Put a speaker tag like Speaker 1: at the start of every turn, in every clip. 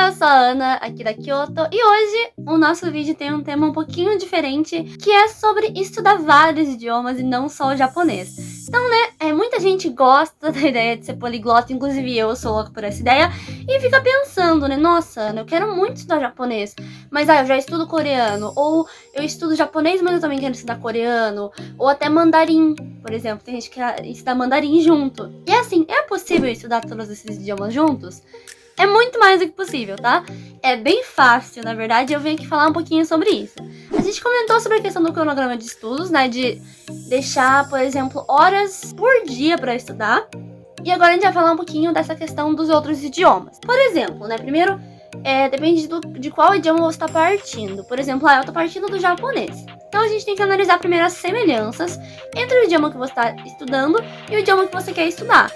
Speaker 1: Olá, eu sou a Ana, aqui da Kyoto, e hoje o nosso vídeo tem um tema um pouquinho diferente, que é sobre estudar vários idiomas e não só o japonês. Então, né, muita gente gosta da ideia de ser poliglota, inclusive eu sou louca por essa ideia, e fica pensando, né, nossa, Ana, eu quero muito estudar japonês, mas eu já estudo coreano, ou eu estudo japonês, mas eu também quero estudar coreano, ou até mandarim, por exemplo, tem gente que quer estudar mandarim junto. E assim, é possível estudar todos esses idiomas juntos? É muito mais do que possível, tá? É bem fácil, na verdade, eu venho aqui falar um pouquinho sobre isso. A gente comentou sobre a questão do cronograma de estudos, né? De deixar, por exemplo, horas por dia pra estudar. E agora a gente vai falar um pouquinho dessa questão dos outros idiomas. Por exemplo, né? Primeiro, depende de qual idioma você tá partindo. Por exemplo, eu tô partindo do japonês. Então a gente tem que analisar primeiro as semelhanças entre o idioma que você está estudando e o idioma que você quer estudar.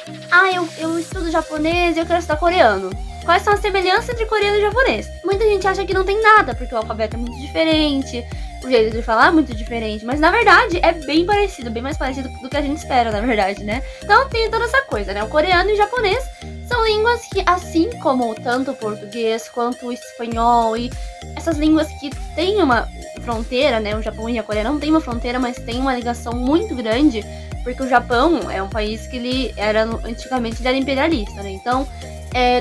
Speaker 1: Eu estudo japonês e eu quero estudar coreano. Quais são as semelhanças entre coreano e japonês? Muita gente acha que não tem nada, porque o alfabeto é muito diferente, o jeito de falar é muito diferente, mas na verdade é bem parecido, bem mais parecido do que a gente espera, na verdade, né? Então tem toda essa coisa, né? O coreano e o japonês são línguas que, assim como tanto o português quanto o espanhol e essas línguas que têm uma fronteira, né? O Japão e a Coreia não tem uma fronteira, mas tem uma ligação muito grande, porque o Japão é um país que ele antigamente ele era imperialista, né? Então,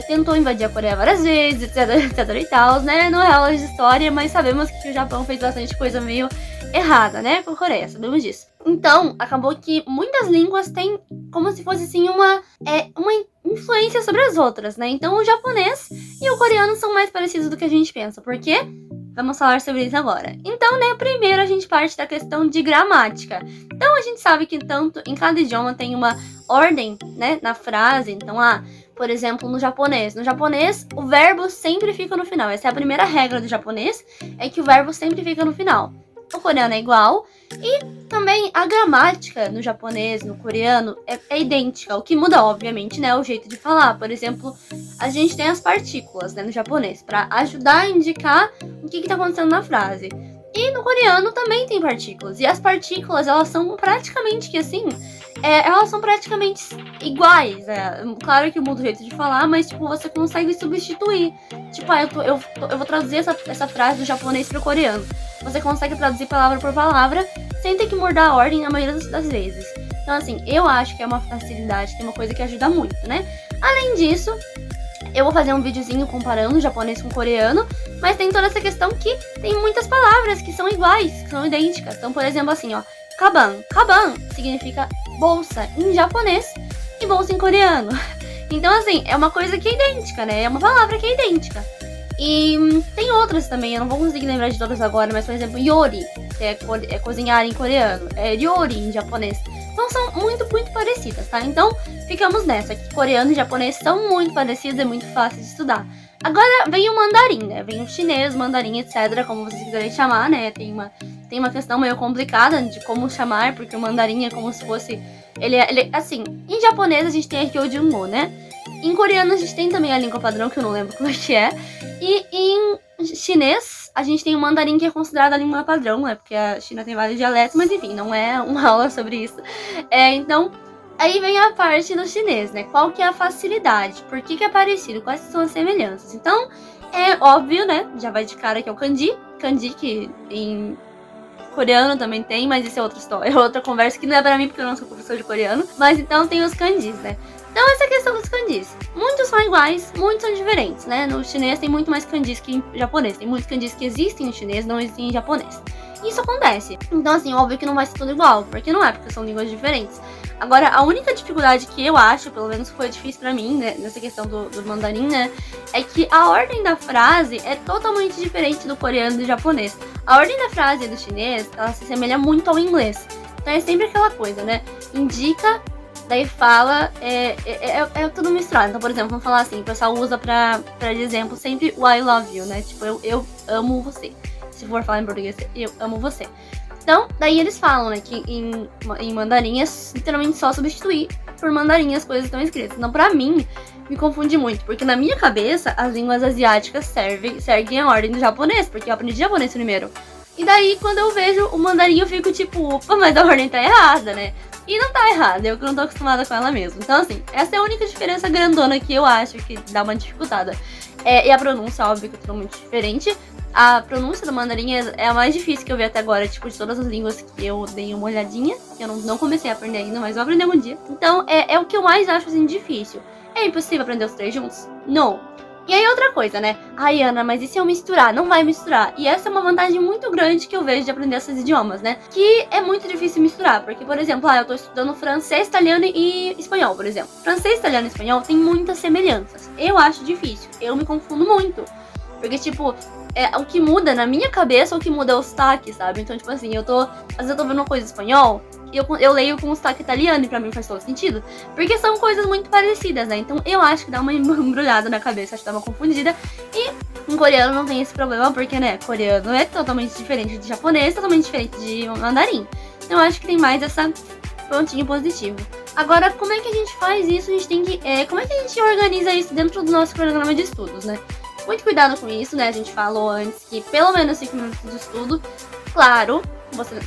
Speaker 1: tentou invadir a Coreia várias vezes, etc e tal, né? Não é aula de história, mas sabemos que o Japão fez bastante coisa meio errada, né? Com a Coreia, sabemos disso. Então, acabou que muitas línguas têm como se fosse assim uma influência sobre as outras, né? Então, o japonês e o coreano são mais parecidos do que a gente pensa. Por quê? Vamos falar sobre isso agora. Então, né, primeiro a gente parte da questão de gramática. Então, a gente sabe que tanto em cada idioma tem uma ordem, né, na frase. Então, por exemplo, no japonês, o verbo sempre fica no final. Essa é a primeira regra do japonês, é que o verbo sempre fica no final. O coreano é igual. E também a gramática no japonês, no coreano, é idêntica. O que muda, obviamente, né, é o jeito de falar. Por exemplo, a gente tem as partículas, né, no japonês, para ajudar a indicar o que tá acontecendo na frase. E no coreano também tem partículas. E as partículas, elas são praticamente que assim, elas são praticamente iguais. Claro que muda o jeito de falar, mas tipo, você consegue substituir. Tipo, eu vou traduzir essa frase do japonês pro coreano. Você consegue traduzir palavra por palavra sem ter que mudar a ordem na maioria das vezes. Então, assim, eu acho que é uma facilidade, que é uma coisa que ajuda muito, né? Além disso, eu vou fazer um videozinho comparando o japonês com o coreano, mas tem toda essa questão que tem muitas palavras que são iguais, que são idênticas. Então, por exemplo, assim, kaban. Kaban significa bolsa em japonês e bolsa em coreano. Então, assim, é uma coisa que é idêntica, né? É uma palavra que é idêntica. E tem outras também, eu não vou conseguir lembrar de todas agora, mas, por exemplo, yori, que é cozinhar em coreano, é ryori em japonês. Então são muito, muito parecidas, tá? Então ficamos nessa, que coreano e japonês são muito parecidos, é muito fácil de estudar. Agora vem o mandarim, né? Vem o chinês, mandarim, etc, como vocês quiserem chamar, né? Tem uma questão meio complicada de como chamar, porque o mandarim é como se fosse... Ele assim, em japonês a gente tem a Kyojungo, né? Em coreano a gente tem também a língua padrão, que eu não lembro como é que é. E em chinês a gente tem o mandarim, que é considerado a língua padrão, né? Porque a China tem vários dialetos, mas enfim, não é uma aula sobre isso. Então, aí vem a parte do chinês, né? Qual que é a facilidade? Por que é parecido? Quais são as semelhanças? Então, é óbvio, né? Já vai de cara que é o kanji. Kanji que em coreano também tem, mas isso é outra história, é outra conversa que não é pra mim, porque eu não sou professor de coreano. Mas então tem os kanjis, né? Então essa questão dos kanjis, muitos são iguais, muitos são diferentes, né? No chinês tem muito mais kanjis que em japonês. Tem muitos kanjis que existem em chinês, não existem em japonês. Isso acontece. Então assim, óbvio que não vai ser tudo igual, porque não é, porque são línguas diferentes. Agora, a única dificuldade que eu acho, pelo menos foi difícil pra mim, né, nessa questão do mandarim, né, é que a ordem da frase é totalmente diferente do coreano e do japonês. A ordem da frase do chinês, ela se assemelha muito ao inglês. Então é sempre aquela coisa, né, indica, daí fala, é tudo misturado. Então, por exemplo, vamos falar assim, o pessoal usa pra de exemplo sempre o I love you, né, tipo, eu amo você. Se for falar em português, eu amo você. Então, daí eles falam, né, que em mandarim é literalmente só substituir por mandarim as coisas que estão escritas. Então, pra mim, me confunde muito, porque na minha cabeça, as línguas asiáticas seguem a ordem do japonês, porque eu aprendi japonês primeiro. E daí, quando eu vejo o mandarim, eu fico tipo, opa, mas a ordem tá errada, né? E não tá errado, eu que não tô acostumada com ela mesmo. Então, assim, essa é a única diferença grandona que eu acho que dá uma dificultada. E a pronúncia, óbvio, que é totalmente diferente. A pronúncia do mandarim é a mais difícil que eu vi até agora, tipo, de todas as línguas que eu dei uma olhadinha. Que eu não comecei a aprender ainda, mas vou aprender algum dia. Então, é o que eu mais acho, assim, difícil. É impossível aprender os três juntos? Não. E aí outra coisa, né? Ai, Ana, mas e se eu misturar? Não vai misturar. E essa é uma vantagem muito grande que eu vejo de aprender esses idiomas, né? Que é muito difícil misturar. Porque, por exemplo, eu tô estudando francês, italiano e espanhol, por exemplo. Francês, italiano e espanhol tem muitas semelhanças. Eu acho difícil. Eu me confundo muito. Porque, tipo, o que muda na minha cabeça, o que muda é o sotaque, sabe? Então, tipo assim, às vezes eu tô vendo uma coisa em espanhol, e eu leio com o sotaque italiano, e pra mim faz todo sentido. Porque são coisas muito parecidas, né? Então, eu acho que dá uma embrulhada na cabeça, acho que dá uma confundida. E em coreano não tem esse problema, porque, né, coreano é totalmente diferente de japonês, totalmente diferente de mandarim. Então, eu acho que tem mais essa pontinho positivo. Agora, como é que a gente faz isso? A gente tem que... como é que a gente organiza isso dentro do nosso programa de estudos, né? Muito cuidado com isso, né? A gente falou antes que pelo menos 5 minutos de estudo. Claro,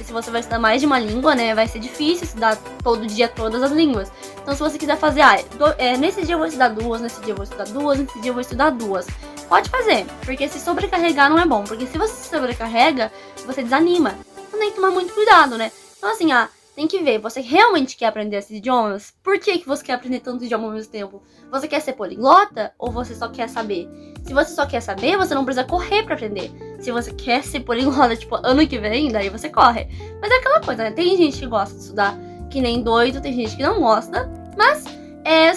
Speaker 1: se você vai estudar mais de uma língua, né? Vai ser difícil estudar todo dia todas as línguas. Então, se você quiser fazer, nesse dia eu vou estudar duas, nesse dia eu vou estudar duas, nesse dia eu vou estudar duas. Pode fazer, porque se sobrecarregar não é bom. Porque se você se sobrecarrega, você desanima. Então tem que tomar muito cuidado, né? Então, assim, tem que ver, você realmente quer aprender esses idiomas? Por que você quer aprender tantos idiomas ao mesmo tempo? Você quer ser poliglota ou você só quer saber? Se você só quer saber, você não precisa correr pra aprender. Se você quer ser poliglota, tipo, ano que vem, daí você corre. Mas é aquela coisa, né? Tem gente que gosta de estudar que nem doido, tem gente que não gosta. Mas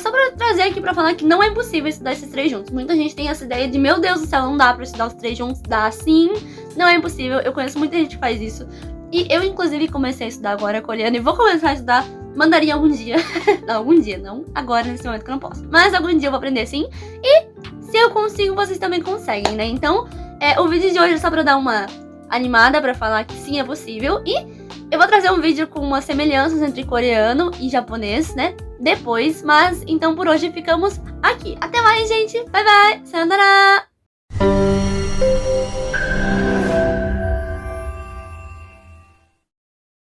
Speaker 1: só pra trazer aqui pra falar que não é impossível estudar esses três juntos. Muita gente tem essa ideia de, meu Deus do céu, não dá pra estudar os três juntos. Dá sim, não é impossível. Eu conheço muita gente que faz isso. E eu, inclusive, comecei a estudar agora coreano e vou começar a estudar mandarim algum dia. Não, algum dia, não agora, nesse momento que eu não posso. Mas algum dia eu vou aprender sim. E se eu consigo, vocês também conseguem, né? Então, o vídeo de hoje é só pra dar uma animada, pra falar que sim, é possível. E eu vou trazer um vídeo com umas semelhanças entre coreano e japonês, né? Depois, mas então por hoje ficamos aqui. Até mais, gente! Bye, bye! Sayonara!